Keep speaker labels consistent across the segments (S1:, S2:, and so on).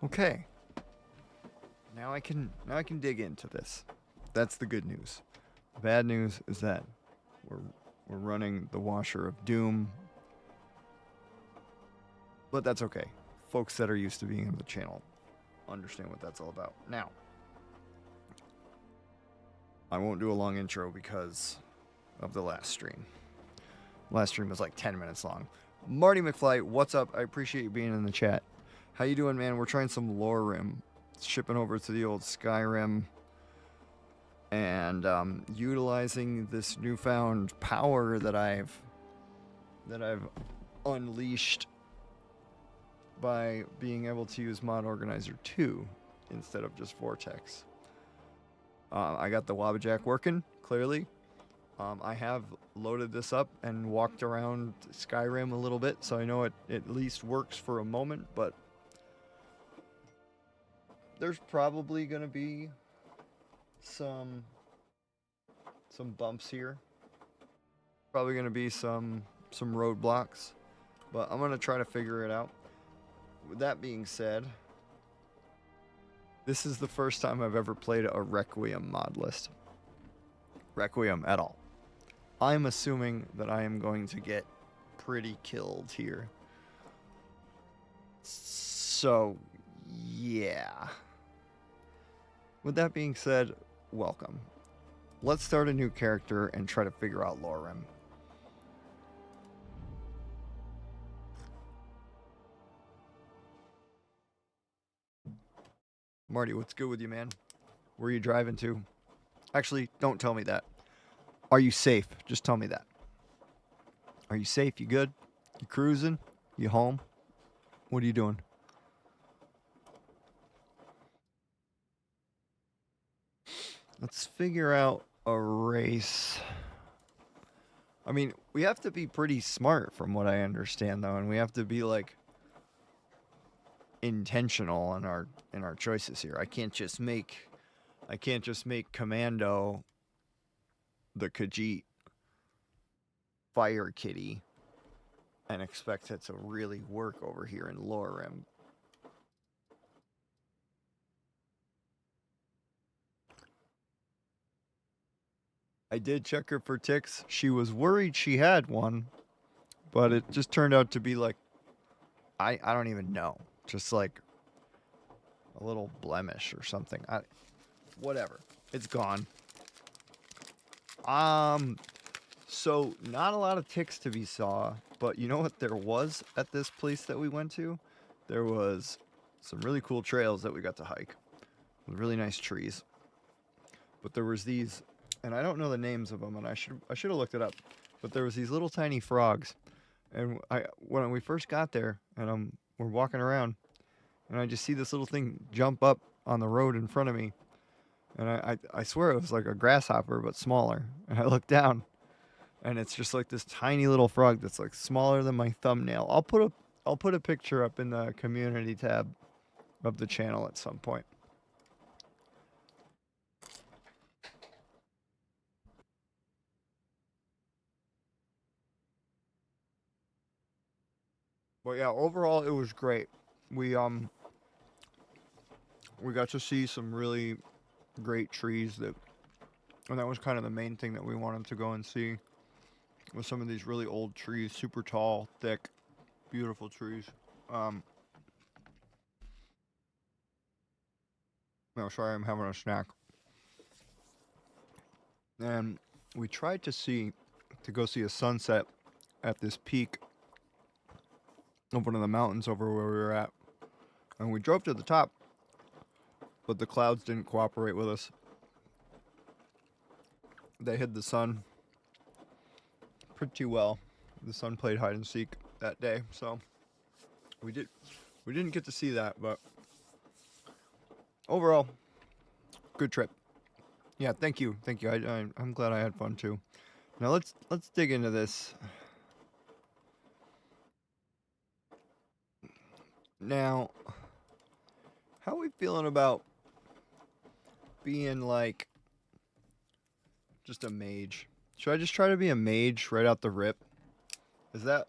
S1: Okay. Now I can dig into this. That's the good news. The bad news is that we're running the washer of doom. But that's okay. Folks that are used to being on the channel understand what that's all about. Now, I won't do a long intro because of the last stream. Last stream was like 10 minutes long. Marty McFly, what's up? I appreciate you being in the chat. How you doing, man? We're trying some Lorerim. Shipping over to the old Skyrim. And utilizing this newfound power that I've unleashed by being able to use Mod Organizer 2 instead of just Vortex. I got the Wabbajack working, clearly. I have loaded this up and walked around Skyrim a little bit, so I know it at least works for a moment, but there's probably going to be some bumps here. Probably going to be some roadblocks, but I'm going to try to figure it out. With that being said, this is the first time I've ever played a Requiem mod list. Requiem at all. I'm assuming that I am going to get pretty killed here. So, yeah. With that being said, welcome. Let's start a new character and try to figure out Lorerim. Marty, what's good with you, man? Where are you driving to? Actually, don't tell me that. Are you safe? Just tell me that. Are you safe? You good? You cruising? You home? What are you doing? Let's figure out a race. I mean, we have to be pretty smart from what I understand, though, and we have to be, like, intentional in our choices here. I can't just make Commando the Khajiit fire kitty and expect it to really work over here in Lorerim. I did check her for ticks. She was worried she had one, but it just turned out to be like, I don't even know. Just like a little blemish or something. Whatever. It's gone. So not a lot of ticks to be saw, but you know what there was at this place that we went to? There was some really cool trails that we got to hike with really nice trees. But there was these, and I don't know the names of them, and I should have looked it up. But there was these little tiny frogs, and when we first got there, and we're walking around, and I just see this little thing jump up on the road in front of me, and I swear it was like a grasshopper but smaller. And I look down, and it's just like this tiny little frog that's like smaller than my thumbnail. I'll put a picture up in the community tab of the channel at some point. But yeah, overall it was great. We got to see some really great trees and that was kind of the main thing that we wanted to go and see. Was some of these really old trees, super tall, thick, beautiful trees. No, sorry, I'm having a snack. And we tried to go see a sunset at this peak of one of the mountains over where we were at. And we drove to the top, but the clouds didn't cooperate with us. They hid the sun pretty well. The sun played hide and seek that day, so we didn't get to see that, but overall, good trip. Yeah, thank you. I'm glad I had fun too. Now let's dig into this. Now, how are we feeling about being like just a mage? Should I just try to be a mage right out the rip? Can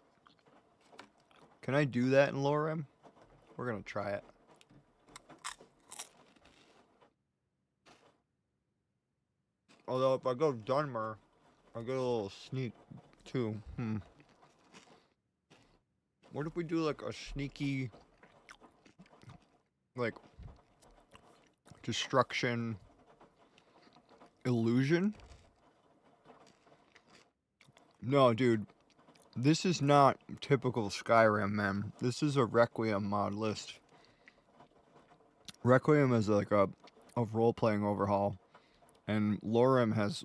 S1: I do that in Lorerim? We're gonna try it. Although if I go Dunmer, I get a little sneak too. What if we do like a sneaky, like, destruction illusion? No, dude. This is not typical Skyrim, man. This is a Requiem mod list. Requiem is like a role-playing overhaul, and Lorerim has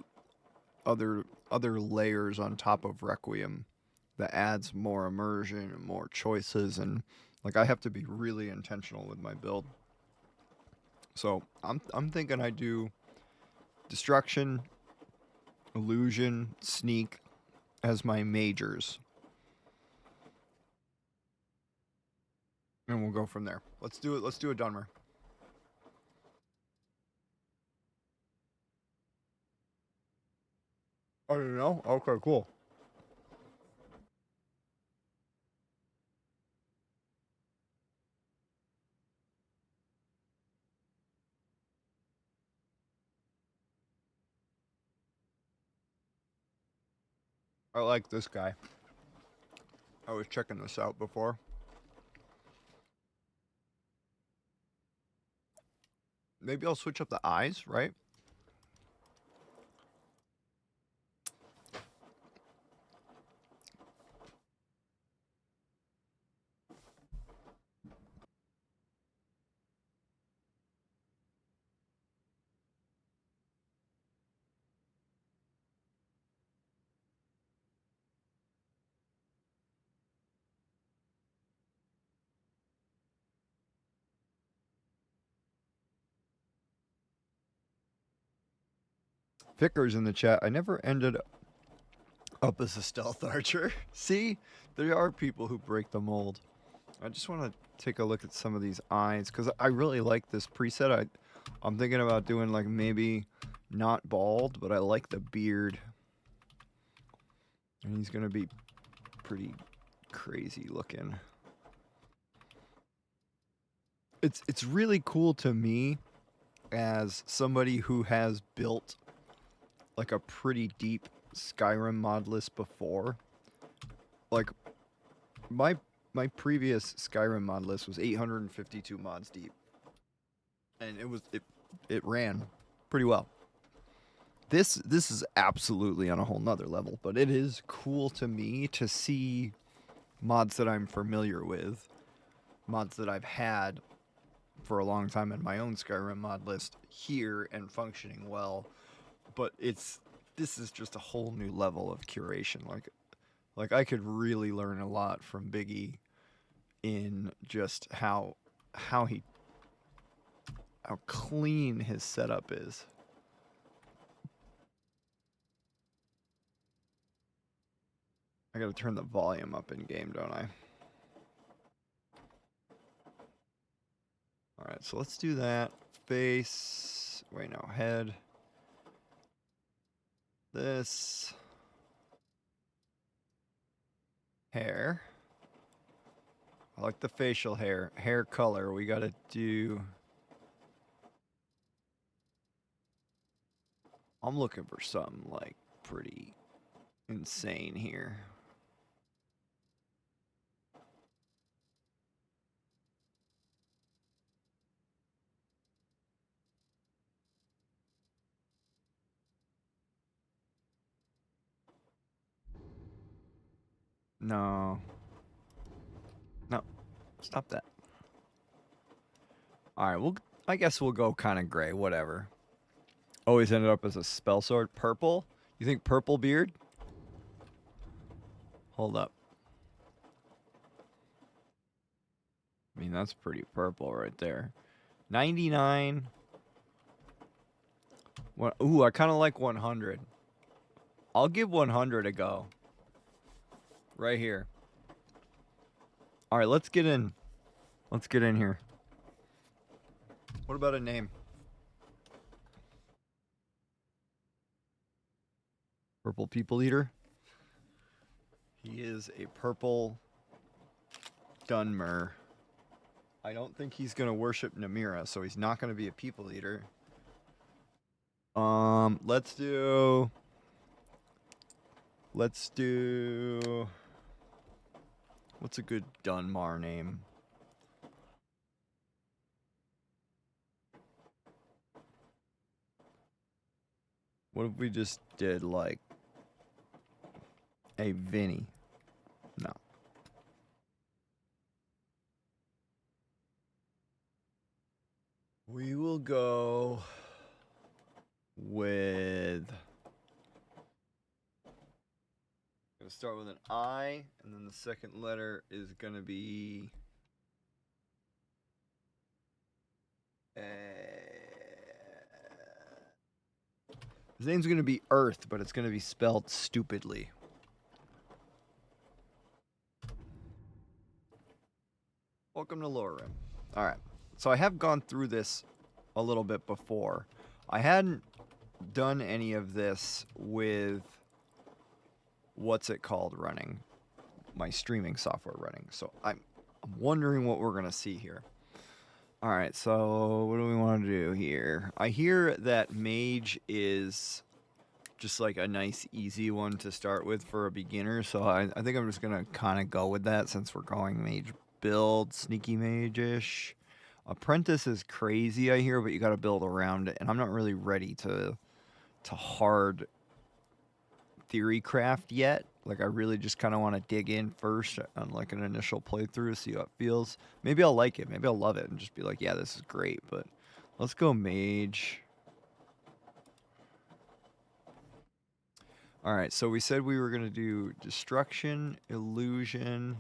S1: other layers on top of Requiem that adds more immersion and more choices, and like I have to be really intentional with my build. So I'm thinking I do destruction, illusion, sneak as my majors, and we'll go from there. Let's do it. Let's do a Dunmer. I don't know. Okay, cool. I like this guy. I was checking this out before. Maybe I'll switch up the eyes, right? Vicker's in the chat. I never ended up as a stealth archer. See? There are people who break the mold. I just want to take a look at some of these eyes because I really like this preset. I'm thinking about doing like maybe not bald, but I like the beard. And he's going to be pretty crazy looking. It's really cool to me as somebody who has built like a pretty deep Skyrim mod list before. Like my previous Skyrim mod list was 852 mods deep. And it ran pretty well. This is absolutely on a whole nother level, but it is cool to me to see mods that I'm familiar with, mods that I've had for a long time in my own Skyrim mod list here and functioning well. But this is just a whole new level of curation. Like I could really learn a lot from Biggie in just how clean his setup is. I gotta turn the volume up in game, don't I? Alright, so let's do that. Face. Wait, no. Head. This. Hair. I like the facial hair. Hair color. We gotta do. I'm looking for something like pretty insane here. No. No. Stop that. Alright, I guess we'll go kind of gray, whatever. Always ended up as a spell sword. Purple? You think purple beard? Hold up. I mean, that's pretty purple right there. 99. Ooh, I kind of like 100. I'll give 100 a go. Right here. All right, let's get in. Let's get in here. What about a name? Purple People Eater. He is a purple Dunmer. I don't think he's going to worship Namira, so he's not going to be a People Eater. Let's do... Let's do... What's a good Dunmar name? What if we just did, like, a Vinny? No. We will go with... Gonna start with an I, and then the second letter is gonna be... His name's gonna be Earth, but it's gonna be spelled stupidly. Welcome to Lorerim. Alright, so I have gone through this a little bit before. I hadn't done any of this with... what's it called running? My streaming software running. So I'm wondering what we're gonna see here. Alright, so what do we want to do here? I hear that Mage is just like a nice easy one to start with for a beginner, so I think I'm just gonna kind of go with that since we're going Mage build, sneaky Mage-ish. Apprentice is crazy, I hear, but you gotta build around it, and I'm not really ready to hard theory craft yet. Like, I really just kind of want to dig in first on like an initial playthrough, see how it feels. Maybe I'll like it, maybe I'll love it and just be like, yeah, this is great. But let's go Mage. All right, so we said we were gonna do Destruction, Illusion,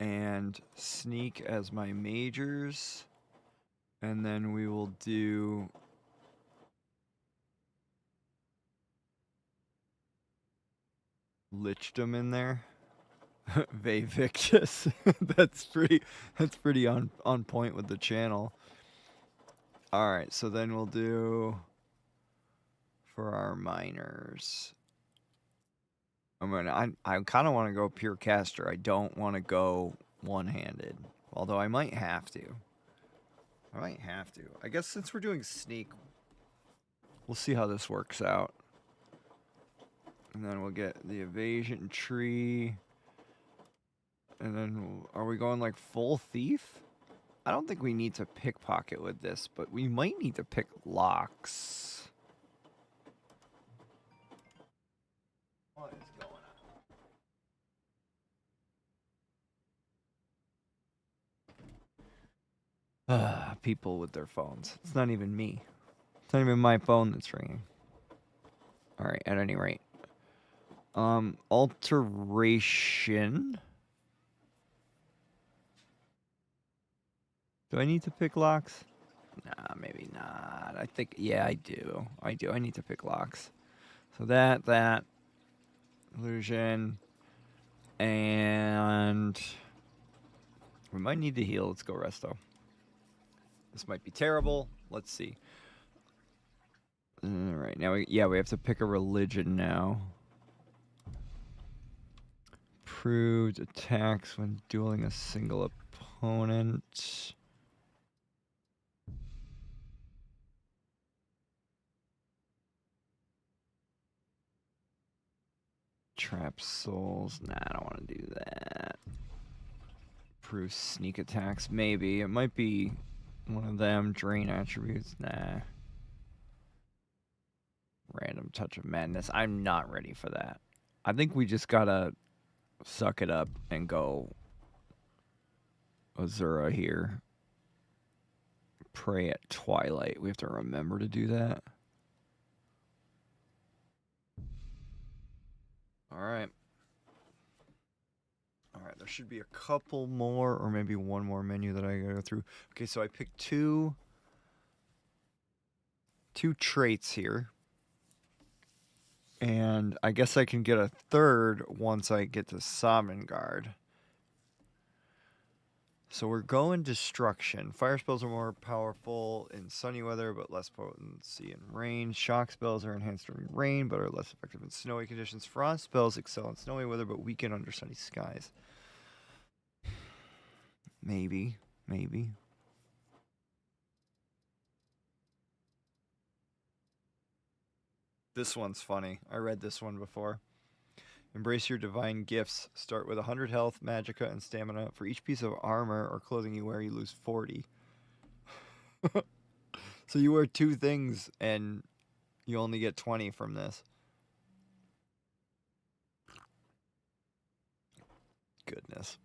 S1: and Sneak as my majors, and then we will do Lichdom in there. Vevictus. that's pretty on point with the channel. Alright, so then we'll do for our miners. I kind of want to go pure caster. I don't want to go one-handed. Although I might have to. I guess since we're doing sneak, we'll see how this works out. And then we'll get the evasion tree. And then, are we going like full thief? I don't think we need to pickpocket with this, but we might need to pick locks. What is going on? People with their phones. It's not even me. It's not even my phone that's ringing. Alright, at any rate. Alteration. Do I need to pick locks? Nah, maybe not. I think, yeah, I do. I need to pick locks. So that. Illusion. And we might need to heal. Let's go resto. This might be terrible. Let's see. Alright, now we have to pick a religion now. Proved attacks when dueling a single opponent. Trap souls. Nah, I don't want to do that. Prove sneak attacks. Maybe. It might be one of them. Drain attributes. Nah. Random touch of madness. I'm not ready for that. I think we just gotta suck it up and go Azura here. Pray at twilight. We have to remember to do that. Alright. Alright, there should be a couple more, or maybe one more menu that I gotta go through. Okay, so I picked two traits here. And I guess I can get a third once I get to Sovngarde. So we're going Destruction. Fire spells are more powerful in sunny weather, but less potency in rain. Shock spells are enhanced during rain, but are less effective in snowy conditions. Frost spells excel in snowy weather, but weaken under sunny skies. Maybe. This one's funny. I read this one before. Embrace your divine gifts. Start with 100 health, magicka, and stamina. For each piece of armor or clothing you wear, you lose 40. So you wear 2 things and you only get 20 from this. Goodness.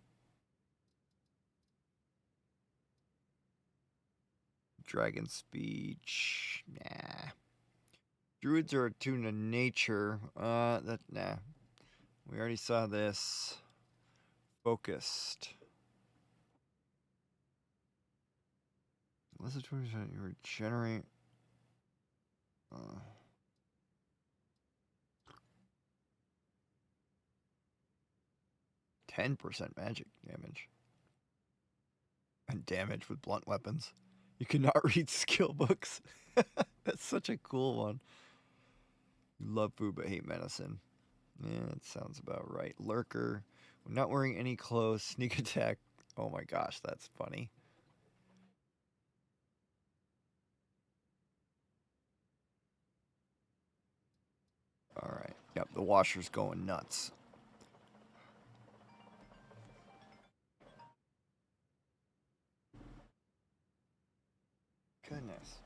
S1: Dragon speech. Nah. Druids are attuned to nature. Nah. We already saw this. Focused. Less than 20%, you regenerate. 10% magic damage. And damage with blunt weapons. You cannot read skill books. That's such a cool one. You love food but hate medicine. Yeah, that sounds about right. Lurker. Not wearing any clothes. Sneak attack. Oh my gosh, that's funny. Alright. Yep, the washer's going nuts. Goodness.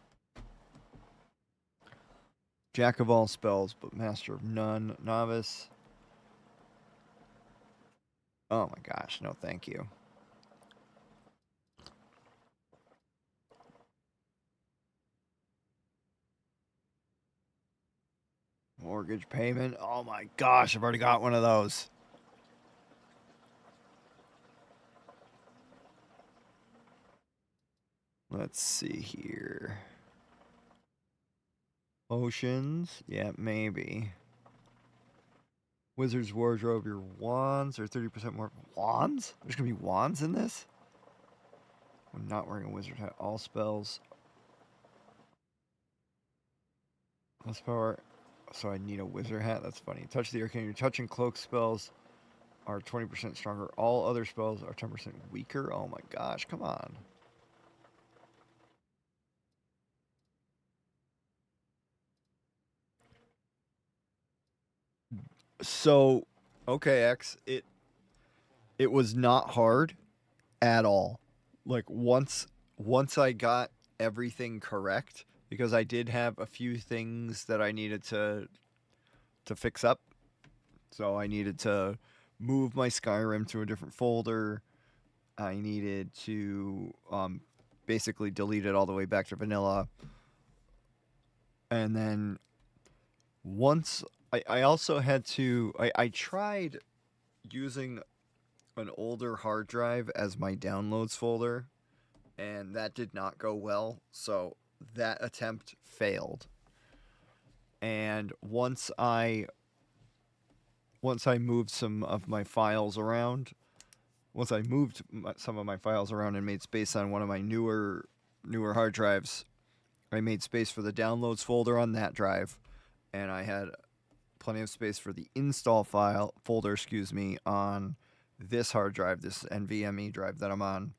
S1: Jack of all spells, but master of none. Novice. Oh my gosh, no thank you. Mortgage payment. Oh my gosh, I've already got one of those. Let's see here. Potions. Yeah, maybe. Wizard's Wardrobe. Your wands are 30% more. Wands? There's going to be wands in this? I'm not wearing a wizard hat. All spells. Plus power. So I need a wizard hat? That's funny. Touch the arcane. Your touch and cloak spells are 20% stronger. All other spells are 10% weaker. Oh my gosh, come on. So, okay, X, it was not hard at all. Like once I got everything correct, because I did have a few things that I needed to fix up. So I needed to move my Skyrim to a different folder. I needed to basically delete it all the way back to vanilla. And then once I also had to I tried using an older hard drive as my downloads folder, and that did not go well. So that attempt failed. And once I moved some of my files around, and made space on one of my newer hard drives, I made space for the downloads folder on that drive, and I had plenty of space for the install folder, on this hard drive, this NVMe drive that I'm on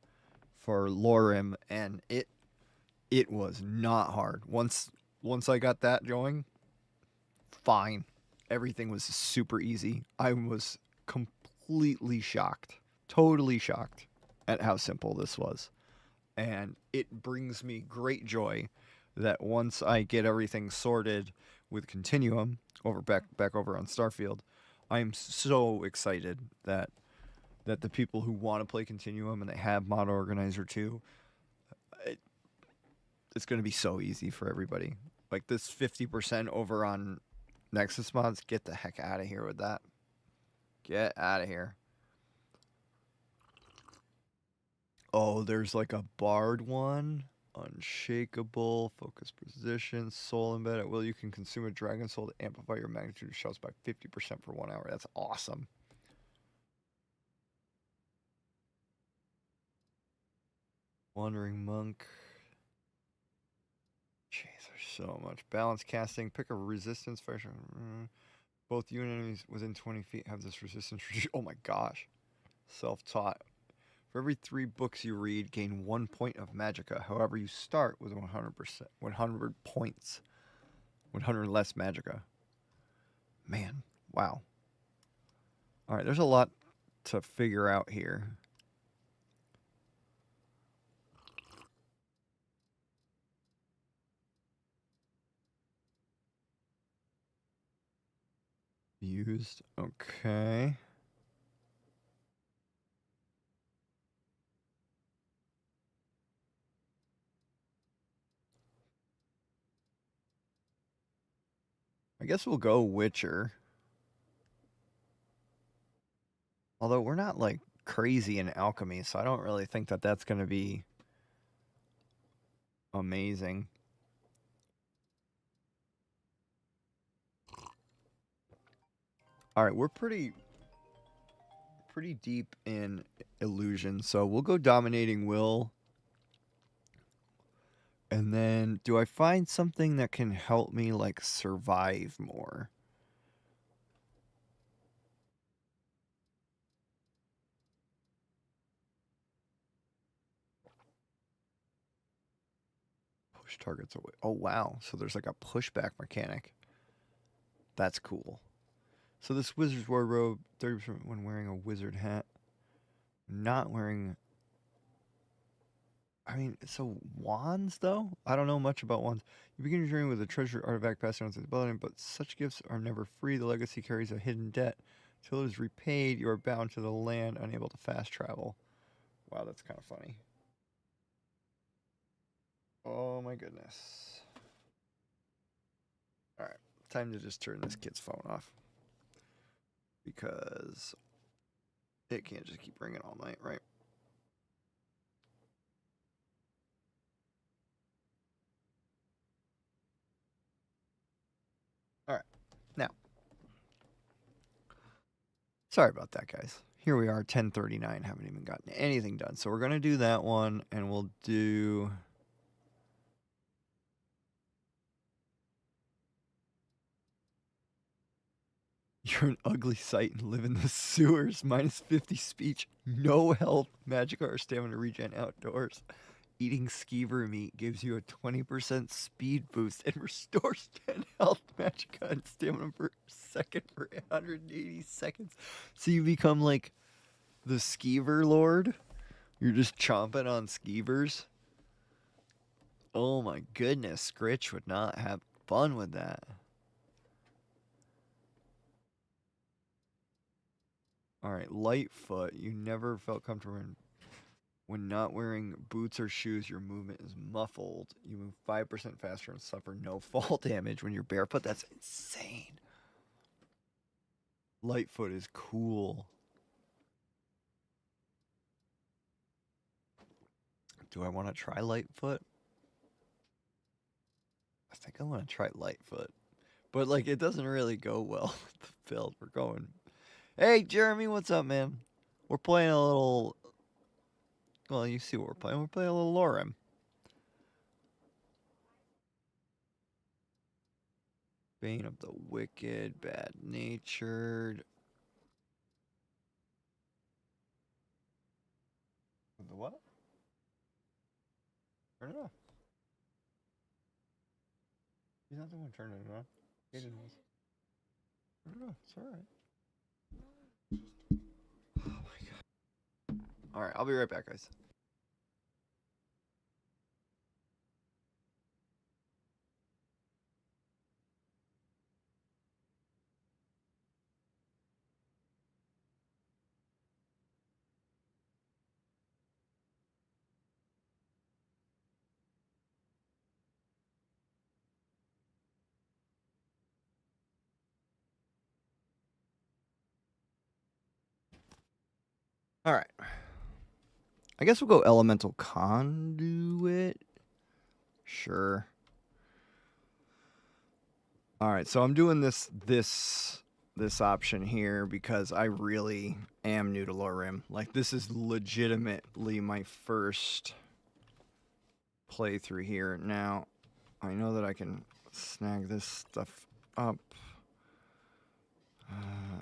S1: for Lorerim, and it was not hard. Once I got that going, fine. Everything was super easy. I was completely shocked, totally shocked at how simple this was. And it brings me great joy that once I get everything sorted with Continuum back over on Starfield, I'm so excited that the people who want to play Continuum and they have Mod Organizer 2, it's going to be so easy for everybody. Like this 50% over on Nexus mods, get the heck out of here with that. Get out of here. Oh, there's like a Bard one. Unshakable, focus position, soul embed. At will, you can consume a dragon soul to amplify your magnitude of shells by 50% for 1 hour. That's awesome. Wandering monk. Jeez, there's so much. Balance casting. Pick a resistance. Both you and enemies within 20 feet have this resistance. Oh my gosh. Self-taught. For every 3 books you read, gain 1 point of magicka. However, you start with 100%, 100 points, 100 less magicka. Man, wow. All right, there's a lot to figure out here. Used. Okay. I guess we'll go Witcher. Although we're not like crazy in alchemy, so I don't really think that that's going to be amazing. All right, we're pretty deep in illusion, so we'll go dominating will. And then do I find something that can help me like survive more? Push targets away. Oh wow, so there's like a pushback mechanic. That's cool. So this wizard's wardrobe, 30% when wearing a wizard hat. Not wearing. I mean, so wands though? I don't know much about wands. You begin your journey with a treasure artifact passed down to the building, but such gifts are never free. The legacy carries a hidden debt. Till it is repaid, you are bound to the land, unable to fast travel. Wow, that's kind of funny. Oh my goodness. All right, time to just turn this kid's phone off because it can't just keep ringing all night, right? All right, now, sorry about that, guys. Here we are, 10:39. Haven't even gotten anything done, so we're gonna do that one, and we'll do. You're an ugly sight and live in the sewers. Minus 50 speech. No health. Magic or stamina regen outdoors. Eating skeever meat gives you a 20% speed boost and restores 10 health, magicka, and stamina per second for 180 seconds. So you become like the skeever lord. You're just chomping on skeevers. Oh my goodness. Scritch would not have fun with that. Alright, Lightfoot. You never felt comfortable when not wearing boots or shoes, your movement is muffled. You move 5% faster and suffer no fall damage when you're barefoot. That's insane. Lightfoot is cool. Do I want to try Lightfoot? I think I want to try Lightfoot. But, like, it doesn't really go well with the build. We're going. Hey, Jeremy, what's up, man? We're playing a little. Well, you see what we're playing. We're playing a little Lorerim. Bane of the wicked, bad natured. The what? Turn it off. He's not the one turning it on. Aiden was. Turn it off. It's alright. Oh my god. Alright, I'll be right back, guys. Alright. I guess we'll go elemental conduit. Sure. Alright, so I'm doing this option here because I really am new to Lorerim. Like, this is legitimately my first playthrough here. Now, I know that I can snag this stuff up.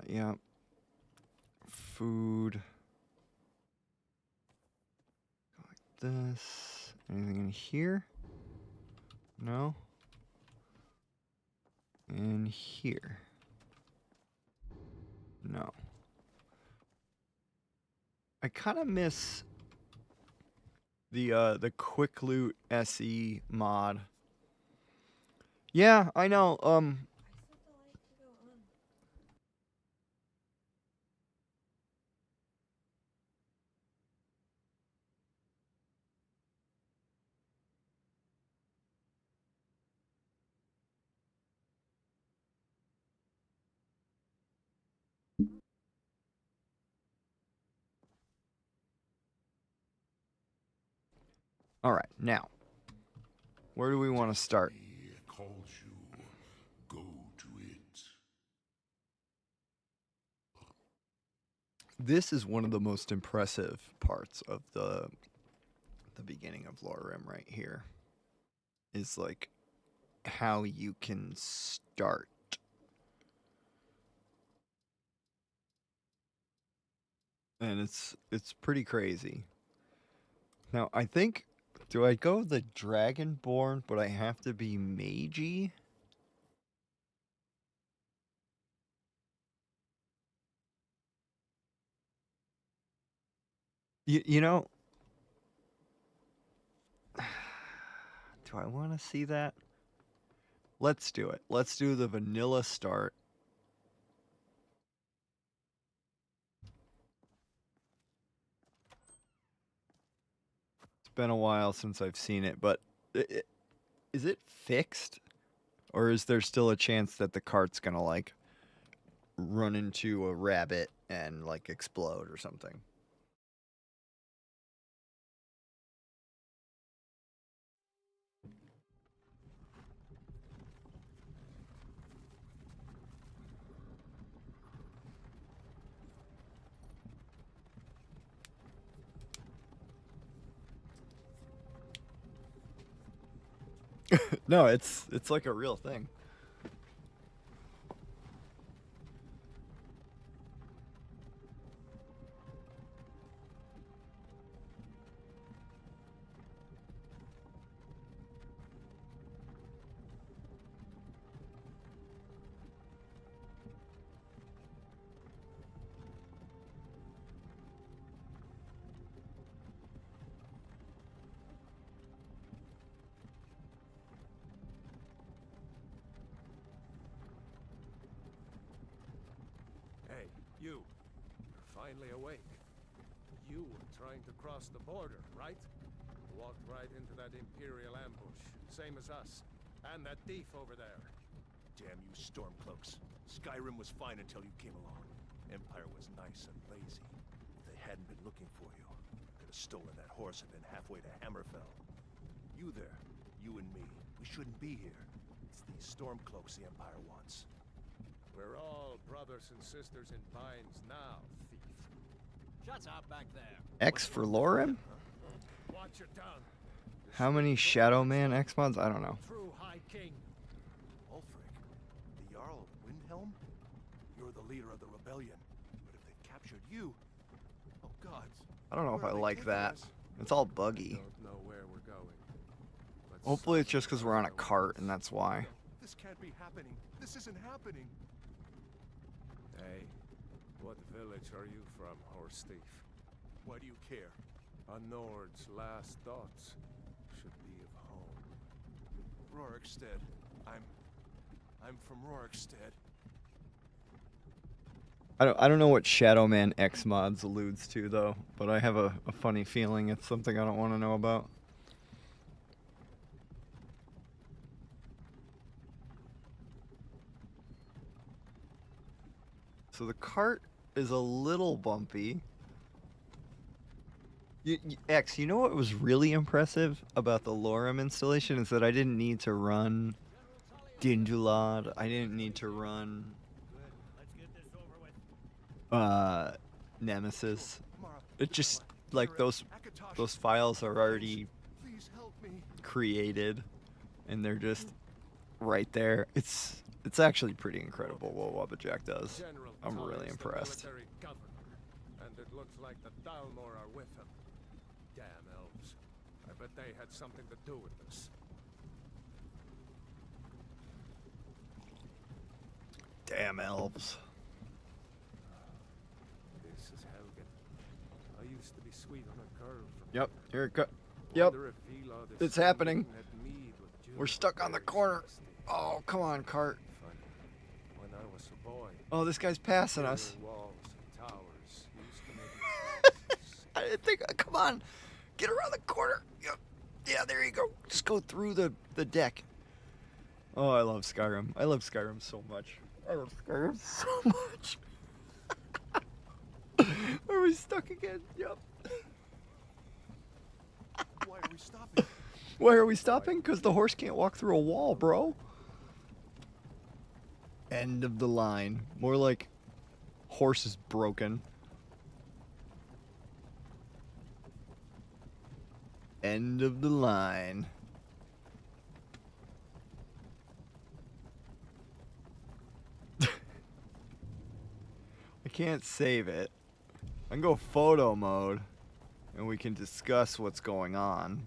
S1: Yeah. Food. Like this. Anything in here? No. In here. No. I kind of miss the quick loot SE mod. Yeah, I know. All right, now, where do we want to start?
S2: Calls you. Go to it.
S1: This is one of the most impressive parts of the beginning of Lorerim right here. Is like how you can start. And it's pretty crazy. Now, I think, do I go the Dragonborn, but I have to be magey? You know, do I want to see that? Let's do it. Let's do the vanilla start. It's been a while since I've seen it, but is it fixed? Or is there still a chance that the cart's gonna, like, run into a rabbit and, like, explode or something? No, it's like a real thing.
S3: Hey, you. You're finally awake. You were trying to cross the border, right? Walked right into that Imperial ambush, same as us. And that thief over there.
S4: Damn you Stormcloaks. Skyrim was fine until you came along. Empire was nice and lazy. If they hadn't been looking for you, could have stolen that horse and been halfway to Hammerfell. You there, you and me, we shouldn't be here. It's these Stormcloaks the Empire wants.
S3: We're all brothers and sisters in binds now, thief.
S5: Shut up back there.
S1: X for Lorerim?
S3: Watch your tongue.
S1: How many Shadow Man X mods? I don't know.
S3: True High King.
S4: Ulfric, the Jarl of Windhelm? You're the leader of the rebellion. But if they've captured you... Oh gods.
S1: I don't know if
S4: Where
S1: I
S4: are they
S1: like
S4: taking
S1: that.
S4: us?
S1: It's all buggy.
S3: Don't know where we're going. But
S1: Hopefully it's just
S3: somewhere
S1: because we're on a
S3: there
S1: cart
S3: was.
S1: and that's why.
S4: This can't be happening. This isn't happening.
S3: Hey, what village are you from, horse thief?
S4: Why do you care?
S3: A Nord's last thoughts should be of home.
S4: Rorikstead. I'm from Rorikstead.
S1: I don't know what Shadow Man X mods alludes to though, but I have a funny feeling it's something I don't want to know about. So the cart is a little bumpy. X, you know what was really impressive about the Lorerim installation is that I didn't need to run Dindulad. I didn't need to run Nemesis. It just, like, those files are already
S4: Please help me.
S1: created and they're just right there. It's actually pretty incredible what Wabbajack does.
S3: General
S1: I'm
S3: Tully's
S1: really
S3: the
S1: impressed.
S3: military governor, and it looks like the Dalmor are with him. Damn elves. I bet they had something to do with this.
S1: Damn elves.
S3: sweet on a curve from
S1: Yep,
S3: here.
S1: here it go. Yep,
S3: Wonder if Vila the
S1: it's
S3: Sun
S1: happening.
S3: wouldn't let Mead with
S1: We're
S3: Juniper
S1: stuck on the
S3: Berry
S1: corner.
S3: 60.
S1: Oh, come on, cart.
S3: Funny. When I was a boy,
S1: Oh, this guy's passing us.
S3: building walls and towers used to make me feel so
S1: I didn't think. Come on, get around the corner. Yep. Yeah, there you go. Just go through the deck. Oh, I love Skyrim. I love Skyrim so much. I love Skyrim so much. Are we stuck again? Yep.
S4: Why are we stopping?
S1: Why are we stopping? Because the horse can't walk through a wall, bro. End of the line. More like horse is broken. End of the line. I can't save it. I can go photo mode and we can discuss what's going on.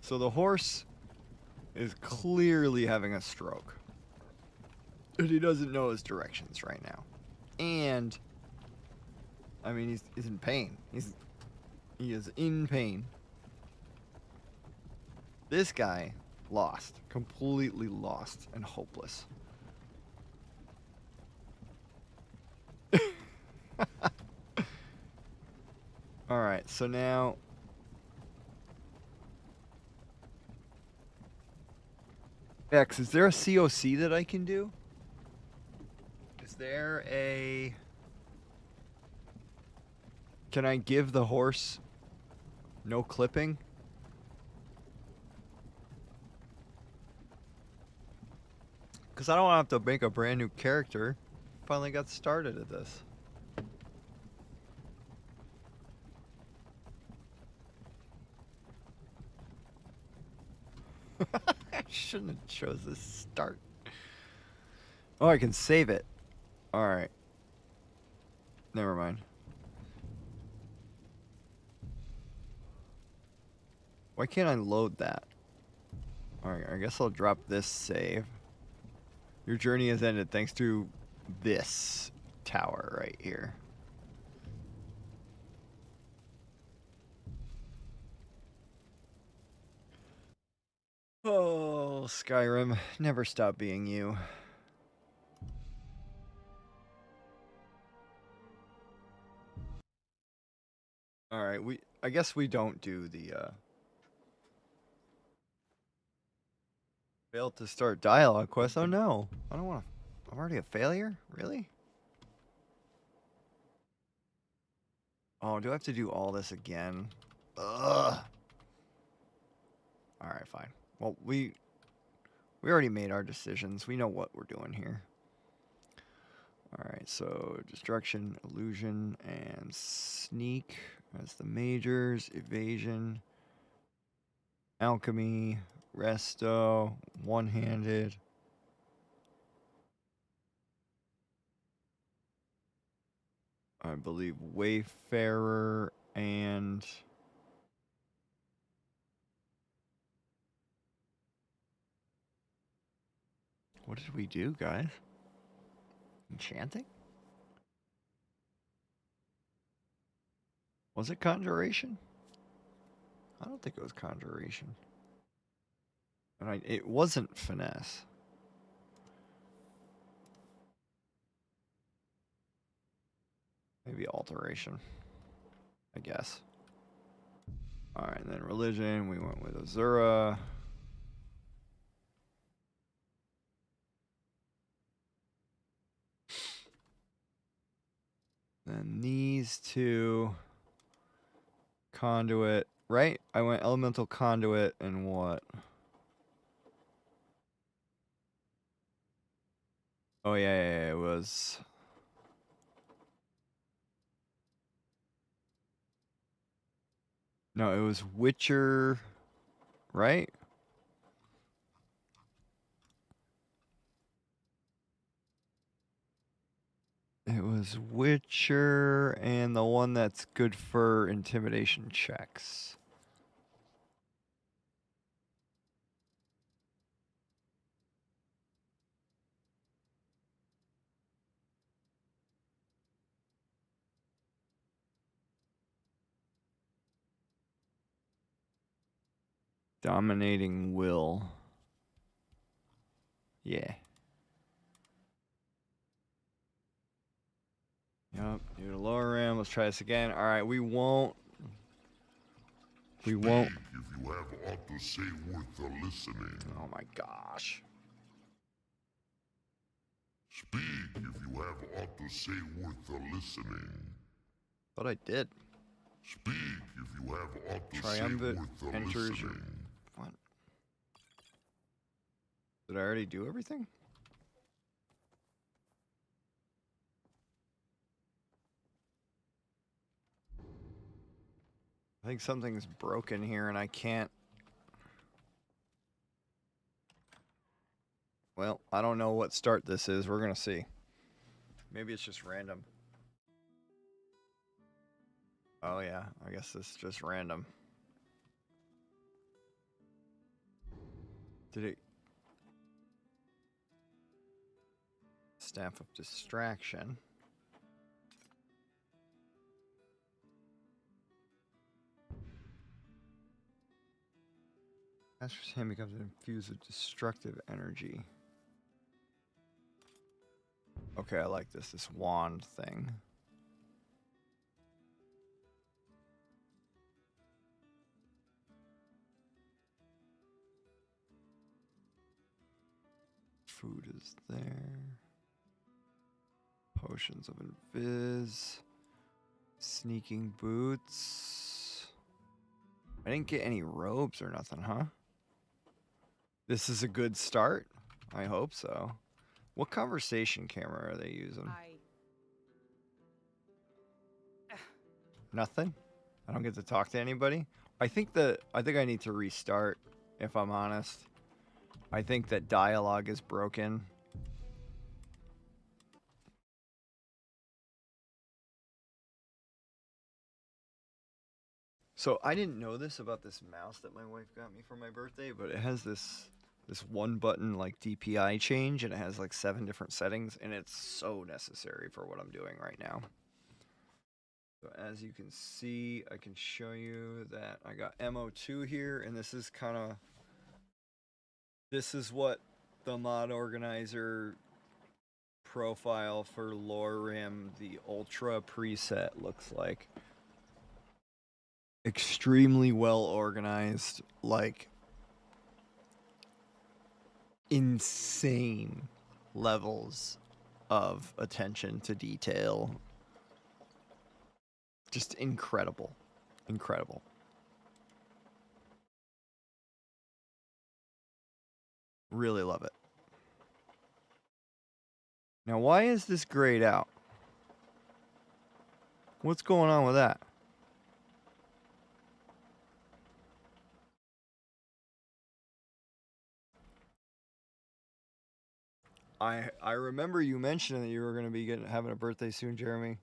S1: So the horse is clearly having a stroke. And he doesn't know his directions right now. And I mean he's in pain. He is in pain. This guy lost. Completely lost and hopeless. Alright, so now X, is there a COC that I can do? Is there a... Can I give the horse no clipping? Because I don't want to have to make a brand new character. Finally got started at this. I shouldn't have chose this start. Oh, I can save it. Alright. Never mind. Why can't I load that? Alright, I guess I'll drop this save. Your journey has ended thanks to this tower right here. Oh, Skyrim, never stop being you. Alright, I guess we don't do the failed to start dialogue quest. Oh no. I don't want to. I'm already a failure? Really? Oh, do I have to do all this again? Ugh. Alright, fine. Well, we already made our decisions. We know what we're doing here. Alright, so destruction, illusion, and sneak as the majors. Evasion, alchemy, resto, one-handed. I believe Wayfarer and what did we do, guys? Enchanting? Was it conjuration? I don't think it was conjuration. And it wasn't finesse. Maybe alteration, I guess. Alright, and then religion, we went with Azura. Then these two. Conduit, right? I went elemental conduit and what? Oh yeah, it was... No, it was Witcher, right? It was Witcher and the one that's good for intimidation checks. Dominating will. Yeah. Yep, new to Lorerim. Let's try this again. All right, we won't. We won't.
S2: Speak if you have aught to say worth the listening.
S1: Oh my gosh.
S2: Speak if you have aught to say worth the listening.
S1: Thought I did.
S2: Speak if you have aught to
S1: Triumvirate
S2: say worth the
S1: enters your.
S2: listening.
S1: What? Did I already do everything? I think something's broken here and I can't. Well, I don't know what start this is. We're going to see. Maybe it's just random. Oh, yeah. I guess this is just random. Did it... Staff of Distraction. Master's hand becomes infused with destructive energy. Okay, I like this wand thing. Food is there. Potions of invis. Sneaking boots. I didn't get any robes or nothing, huh? This is a good start? I hope so. What conversation camera are they using? Nothing? I don't get to talk to anybody? I think I need to restart, if I'm honest. I think that dialogue is broken. So I didn't know this about this mouse that my wife got me for my birthday, but it has this one button like DPI change, and it has like 7 different settings, and it's so necessary for what I'm doing right now. So as you can see, I can show you that I got MO2 here, and this is what the mod organizer profile for Lorerim, the Ultra preset, looks like. Extremely well organized, like insane levels of attention to detail. Just incredible. Incredible. Really love it. Now, why is this grayed out? What's going on with that? I remember you mentioning that you were going to be having a birthday soon, Jeremy.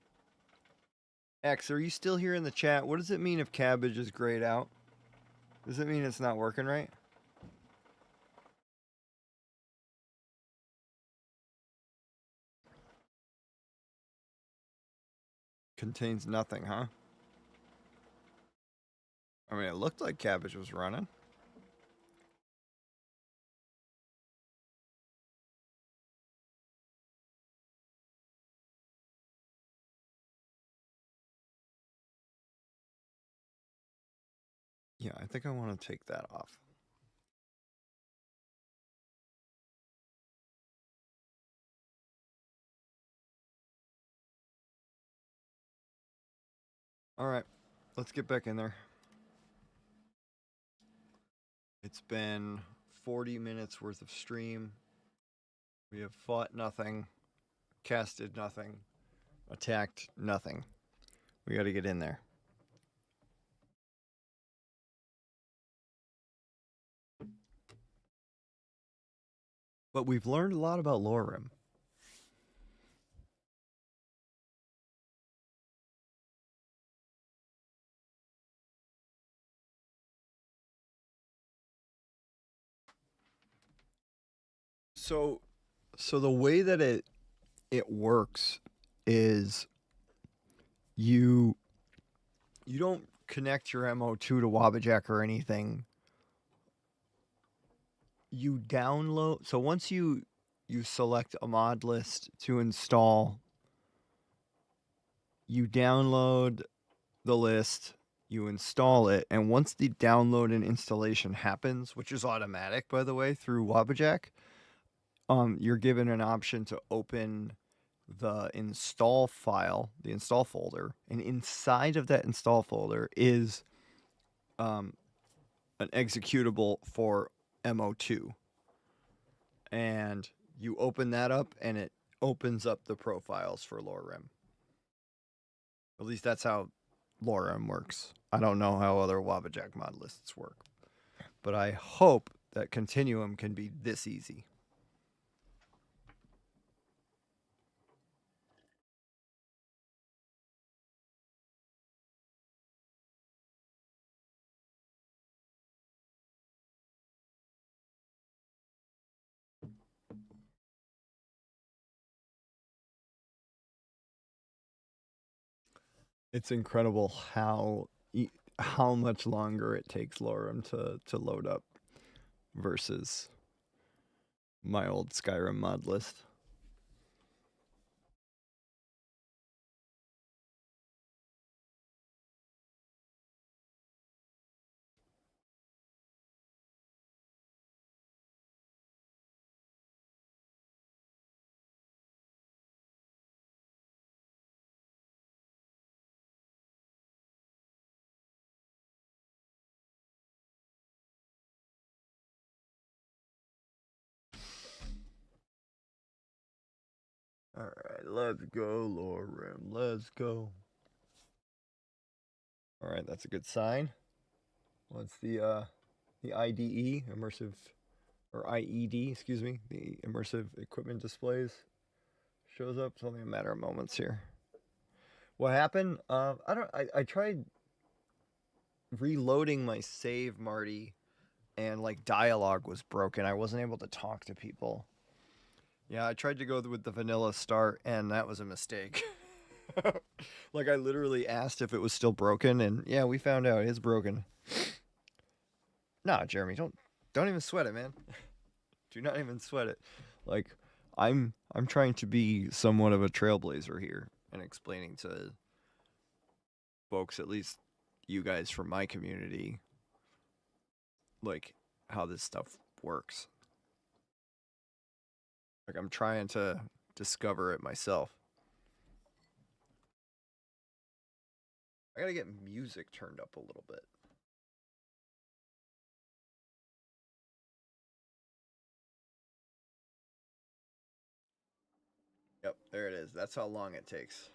S1: X, are you still here in the chat? What does it mean if cabbage is grayed out? Does it mean it's not working right? Contains nothing, huh? I mean, it looked like cabbage was running. Yeah, I think I want to take that off. All right, let's get back in there. It's been 40 minutes worth of stream. We have fought nothing, casted nothing, attacked nothing. We got to get in there. But we've learned a lot about Lorerim. So the way that it works is you don't connect your MO2 to Wabbajack or anything you download. So once you select a mod list to install, you download the list, you install it, and once the download and installation happens, which is automatic, by the way, through Wabajack, you're given an option to open the install file, the install folder, and inside of that install folder is an executable for MO2. And you open that up, and it opens up the profiles for Lorerim. At least that's how Lorerim works. I don't know how other Wabajack mod lists work. But I hope that Continuum can be this easy. It's incredible how much longer it takes Lorerim to load up versus my old Skyrim mod list. Alright, let's go, Lorerim. Let's go. Alright, that's a good sign. Once the IDE, immersive, or IED, excuse me, the immersive equipment displays shows up, it's only a matter of moments here. What happened? I tried reloading my save, Marty, and like dialogue was broken. I wasn't able to talk to people. Yeah, I tried to go with the vanilla start, and that was a mistake. Like, I literally asked if it was still broken, and yeah, we found out it's broken. Nah, Jeremy, don't even sweat it, man. Do not even sweat it. Like, I'm trying to be somewhat of a trailblazer here and explaining to folks, at least you guys from my community, like how this stuff works. Like, I'm trying to discover it myself. I gotta get music turned up a little bit. Yep, there it is. That's how long it takes.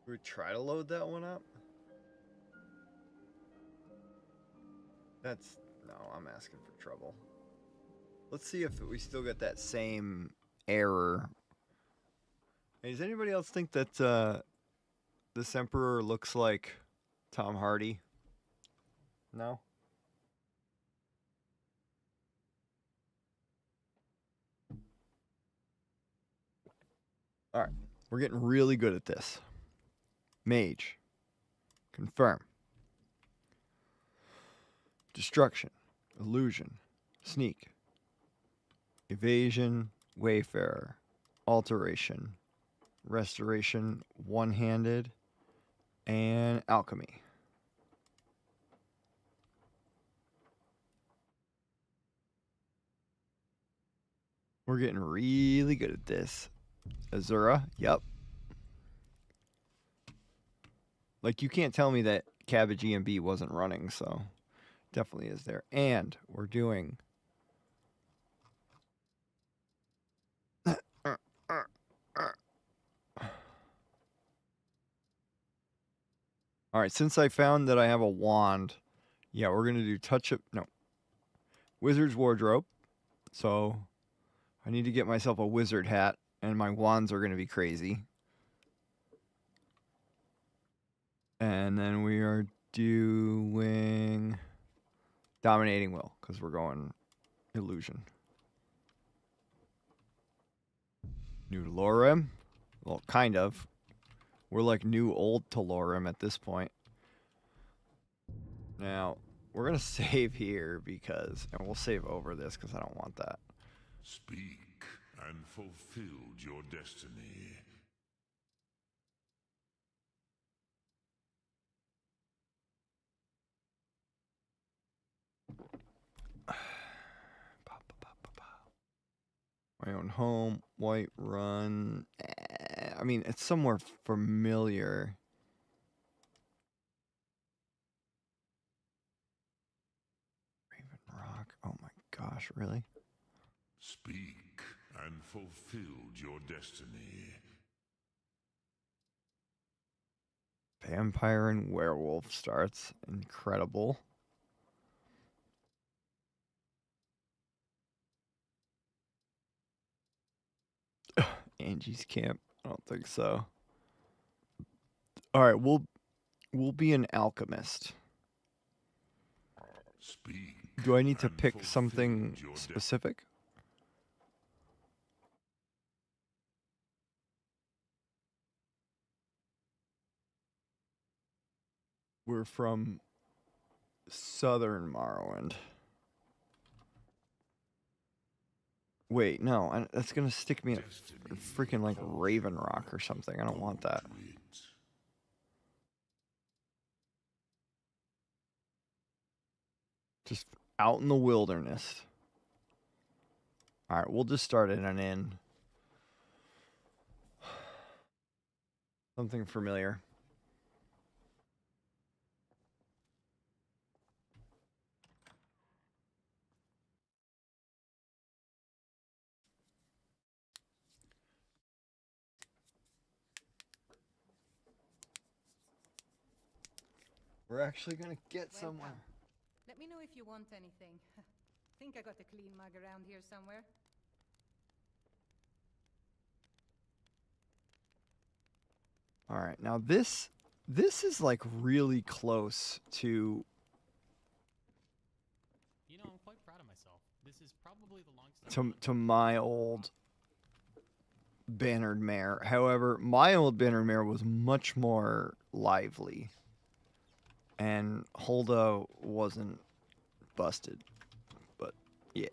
S1: We try to load that one up? No, I'm asking for trouble. Let's see if we still get that same error. Hey, does anybody else think that this Emperor looks like Tom Hardy? No? Alright, we're getting really good at this. Mage. Confirm. Destruction. Illusion. Sneak. Evasion. Wayfarer. Alteration. Restoration. One-handed. And alchemy. We're getting really good at this. Azura, yep. Like, you can't tell me that Cabbage EMB wasn't running, so definitely is there. And we're doing all right, since I found that I have a wand, yeah, we're going to do Wizard's Wardrobe. So I need to get myself a wizard hat, and my wands are going to be crazy. And then we are doing Dominating Will, because we're going illusion. New Lorerim? Well, kind of. We're like new old to Lorerim at this point. Now, we're going to save here because... And we'll save over this because I don't want that.
S2: Speak and fulfilled your destiny.
S1: My own home, White Run. I mean, it's somewhere familiar. Raven Rock. Oh my gosh, really?
S2: Speak and fulfilled your destiny.
S1: Vampire and Werewolf starts. Incredible. Angie's Camp. I don't think so. All right, we'll be an alchemist.
S2: Speak.
S1: Do I need to
S2: and
S1: pick
S2: fulfill
S1: something
S2: your
S1: specific? We're from Southern Morrowind. Wait, no, that's gonna stick me at freaking like Raven Rock or something. I don't want that. Just out in the wilderness. All right, we'll just start in an inn. Something familiar. We're actually gonna get somewhere.
S6: Welcome. Let me know if you want anything. Think I got a clean mug around here somewhere.
S1: All right, now this is like really close to.
S7: You know, I'm quite proud of myself. This is probably the longest
S1: To my old Bannered Mare. However, my old Bannered Mare was much more lively. And Holdo wasn't busted. But, yeah.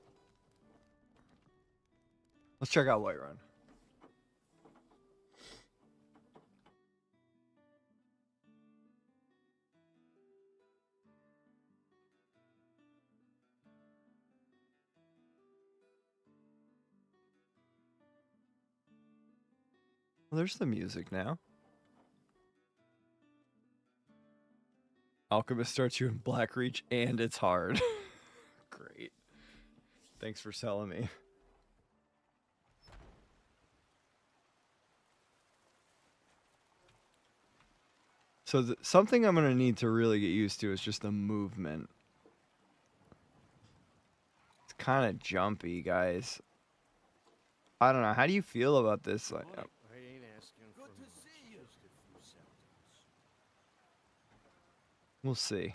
S1: Let's check out Whiterun. Well, there's the music now. Alchemist starts you in Blackreach, and it's hard. Great. Thanks for selling me. So something I'm going to need to really get used to is just the movement. It's kind of jumpy, guys. I don't know. How do you feel about this? Like,
S3: I ain't asking for much. Just a few seconds.
S1: we'll see.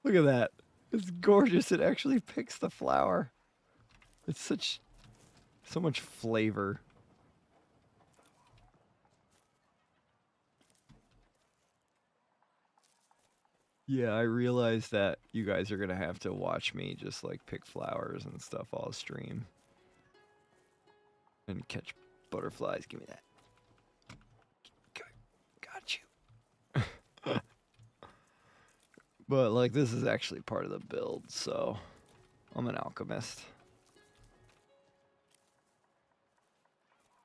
S1: Look at that. It's gorgeous. It actually picks the flower. It's so much flavor. Yeah, I realize that you guys are going to have to watch me just like pick flowers and stuff all stream. And catch butterflies. Give me that. Got you. But like this is actually part of the build, so I'm an alchemist.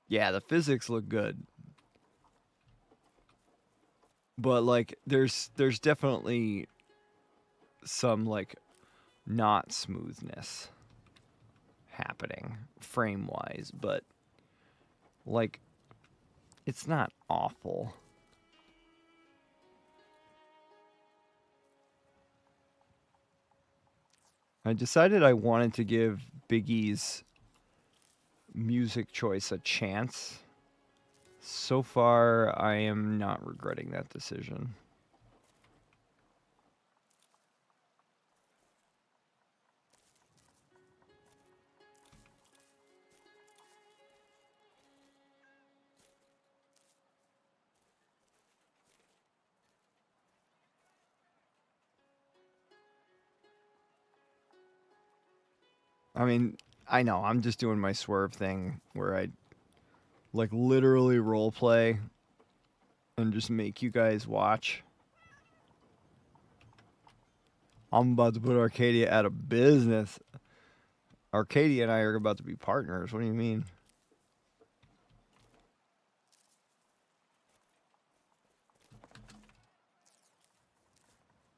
S1: Yeah, the physics look good. But like there's definitely some like not smoothness happening frame-wise, but like it's not awful. I decided I wanted to give Biggie's music choice a chance. So far, I am not regretting that decision. I mean, I know, I'm just doing my Swurv thing where I, like, literally roleplay and just make you guys watch. I'm about to put Arcadia out of business. Arcadia and I are about to be partners. What do you mean?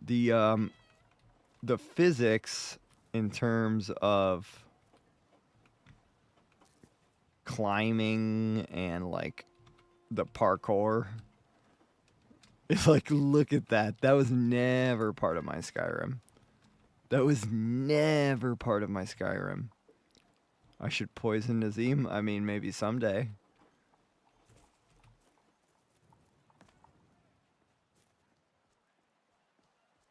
S1: The physics in terms of climbing and like the parkour is like, look at that. That was never part of my Skyrim. That was never part of my Skyrim. I should poison Nazim. I mean, maybe someday.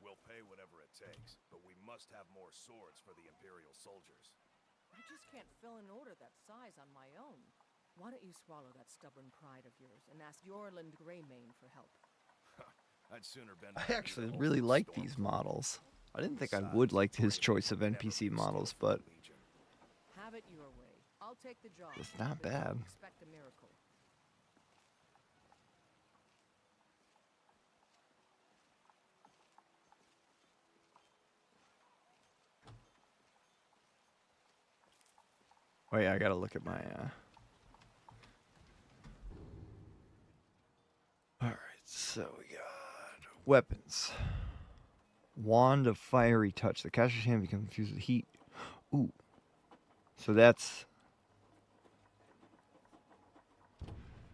S4: We'll pay whatever it takes, but we must have more swords for the Imperial soldiers.
S8: I just can't fill an order that size on my own. Why don't you swallow that stubborn pride of yours and ask Yorland Greymane for help?
S4: I'd sooner bend
S1: I actually really like these models. I didn't think I would like his choice of NPC models, but
S8: Have it your way. I'll take the job.
S1: it's not
S8: but don't
S1: bad.
S8: expect a miracle.
S1: Wait, I gotta look at my, Alright, so we got weapons. Wand of Fiery Touch. The caster's hand becomes infused with heat. Ooh. So that's...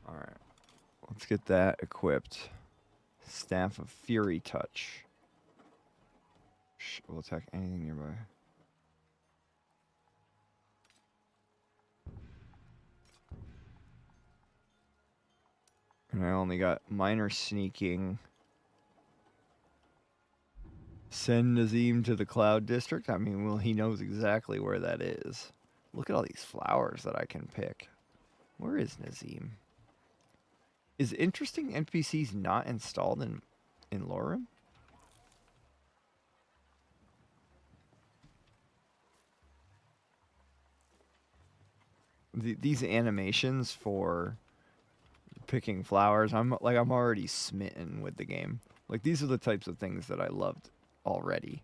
S1: Alright. Let's get that equipped. Staff of Fury Touch. Will attack anything nearby. And I only got minor sneaking. Send Nazim to the Cloud District? I mean, well, he knows exactly where that is. Look at all these flowers that I can pick. Where is Nazim? Is interesting NPCs not installed in Lorerim? These animations for picking flowers, I'm already smitten with the game. Like, these are the types of things that I loved already.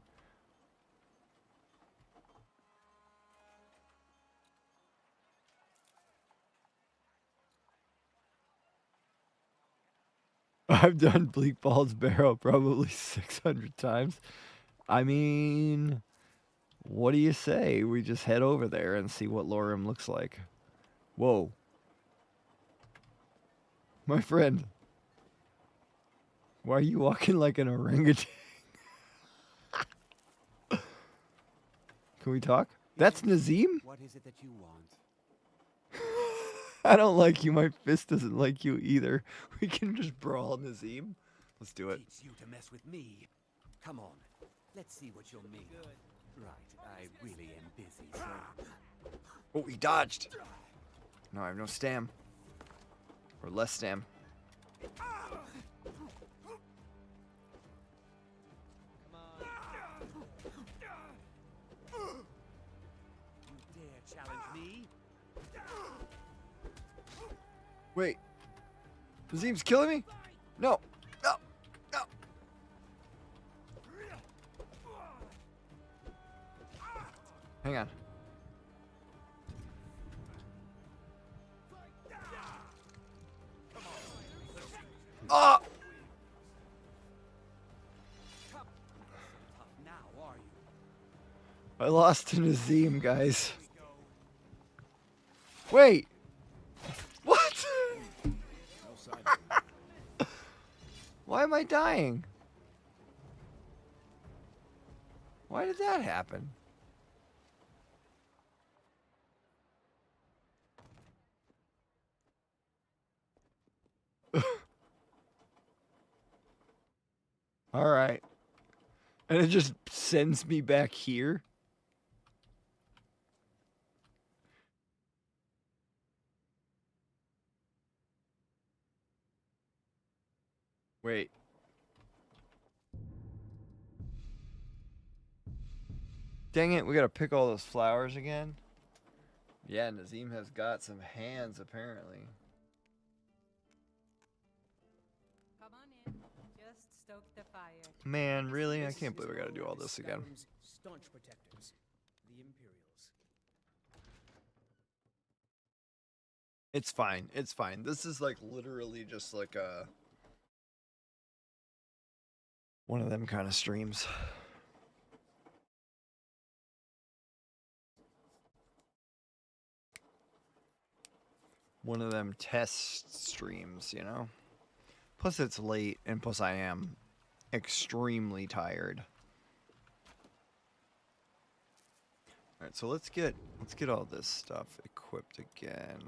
S1: I've done Bleak Ball's Barrow probably 600 times. I mean, what do you say? We just head over there and see what Lorerim looks like. Whoa. My friend. Why are you walking like an orangutan? Can we talk? That's Nazim?
S9: What is it that you want?
S1: I don't like you. My fist doesn't like you either. We can just brawl Nazim. Let's do it.
S9: Teach you to mess with me. Come on. Let's see what you'll make. Right, I really am busy, so...
S1: Oh, he dodged. No, I have no stam. Or less stam.
S9: You dare challenge me?
S1: Wait. Nazim's killing me? No. No. No. Hang on. Oh!
S9: Tough now, are you?
S1: I lost to Nazim, guys. Wait. What? Why am I dying? Why did that happen? All right. And it just sends me back here. Wait. Dang it, we gotta pick all those flowers again. Yeah, Nazim has got some hands apparently.
S6: Come on in. Just stoke the fire.
S1: Man, really? I can't believe we gotta do all this again.
S5: Skyrim's staunch protectors, the Imperials.
S1: It's fine. It's fine. This is like literally just like a one of them kind of streams. One of them test streams, you know? Plus it's late and plus I am extremely tired. All right, so let's get all this stuff equipped again.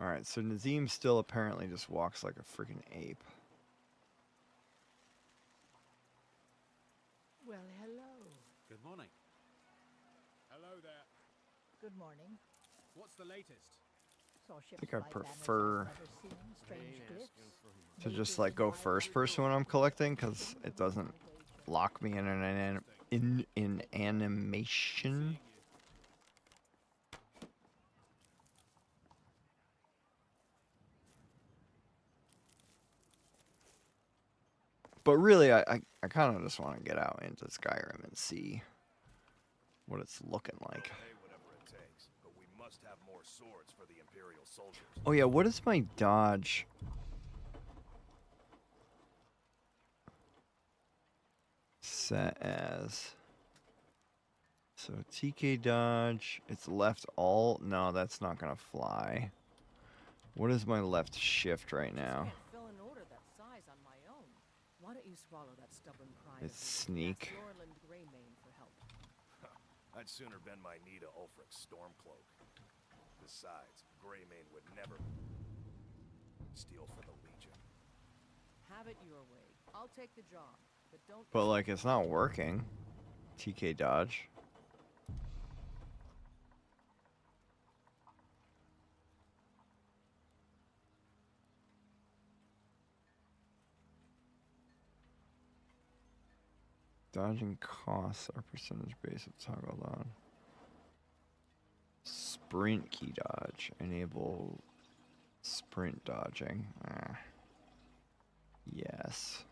S1: All right, so Nazim still apparently just walks like a freaking ape.
S8: Well, hello.
S5: Good morning.
S3: Hello there.
S8: Good morning.
S5: What's the latest?
S8: Saw ships
S1: think I
S8: fly banners
S1: prefer
S8: I've never seen, strange glyphs.
S1: To just like go first person when I'm collecting because it doesn't lock me in an animation. But really, I kind of just want to get out into Skyrim and see what it's looking like.
S4: Pay whatever it takes, but we must have more swords for the Imperial soldiers.
S1: Oh yeah, what is my dodge? Set as. So TK dodge, it's left alt. No, that's not gonna fly. What is my left shift right now?
S8: Can't fill an order that size on my own. Why don't you swallow that stubborn pride?
S1: It's
S8: of yours and
S1: sneak.
S8: ask Lorerim Greymane for help.
S4: I'd sooner bend my knee to Ulfric's Stormcloak. Besides, Greymane would never steal from the Legion.
S8: Have it your way. I'll take the job, but don't.
S1: But like it's not working. TK dodge. Dodging costs are percentage based of toggled on. Sprint key dodge. Enable sprint dodging. Yes.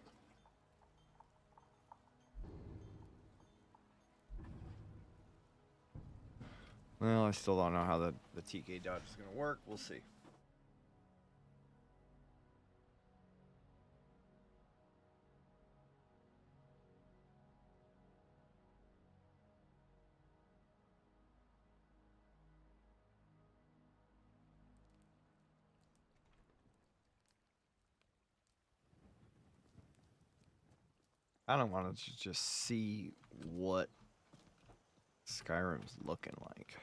S1: Well, I still don't know how the TK dodge is going to work. We'll see. I don't want to just see what Skyrim's looking like.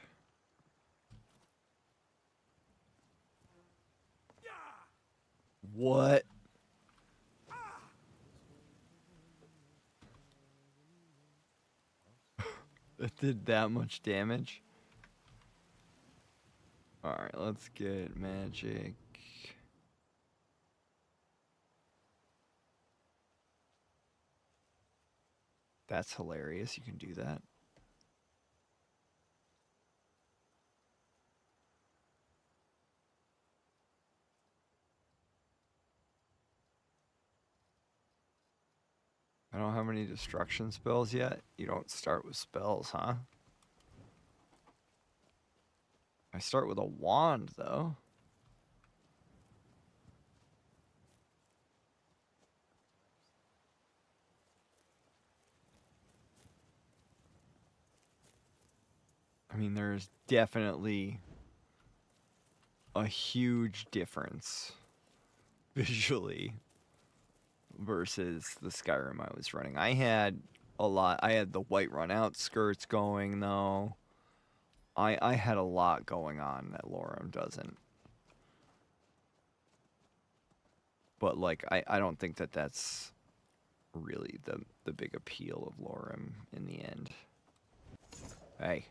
S1: What? It did that much damage? Alright, let's get magic. That's hilarious. You can do that. I don't have any destruction spells yet. You don't start with spells, huh? I start with a wand, though. I mean, there's definitely a huge difference visually versus the Skyrim I was running. I had a lot. I had the Whiterun outskirts going, though. I had a lot going on that Lorerim doesn't. But, like, I don't think that that's really the big appeal of Lorerim in the end. Hey.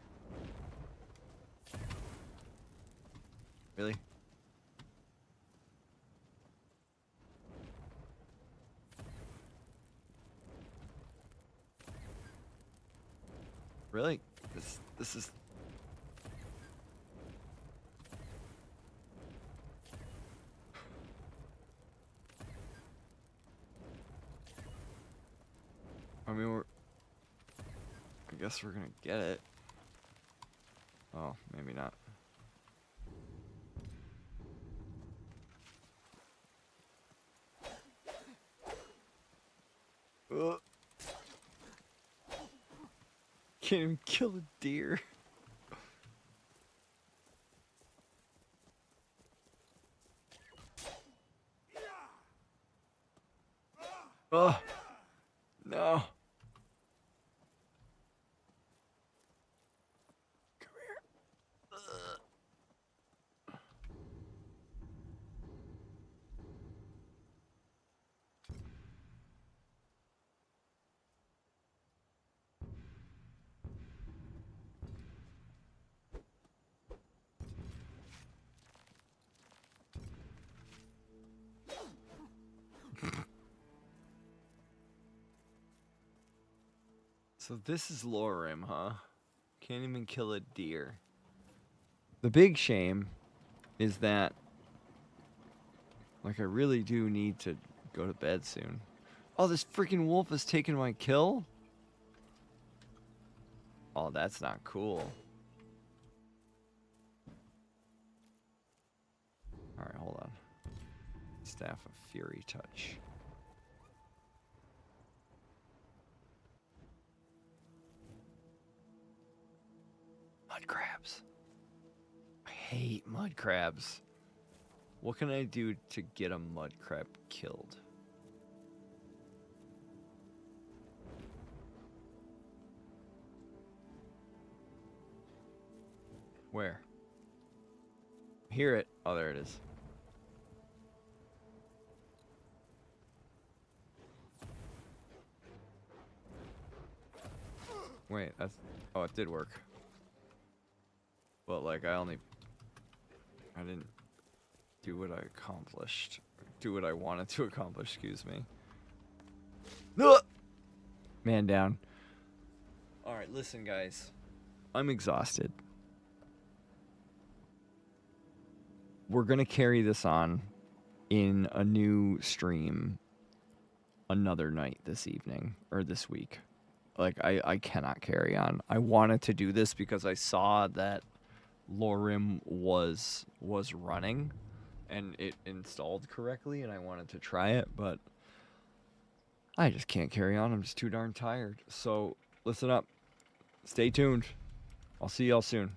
S1: Really? Really? This is... I mean, I guess we're gonna get it. Oh, maybe not. Can't even kill a deer. Oh, no. Come here. So this is Lorerim, huh? Can't even kill a deer. The big shame is that, like, I really do need to go to bed soon. Oh, this freaking wolf has taken my kill? Oh, that's not cool. Alright, hold on. Staff of Fury Touch. Mud crabs. I hate mud crabs. What can I do to get a mud crab killed? Where? Hear it. Oh, there it is. Wait, that's... Oh, it did work. But, like, I didn't do what I accomplished. Do what I wanted to accomplish, excuse me. Ugh! Man down. Alright, listen, guys. I'm exhausted. We're gonna carry this on in a new stream another night this evening, or this week. Like, I cannot carry on. I wanted to do this because I saw that Lorerim was running and it installed correctly and I wanted to try it, but I just can't carry on. I'm just too darn tired. So listen up, stay tuned. I'll see y'all soon.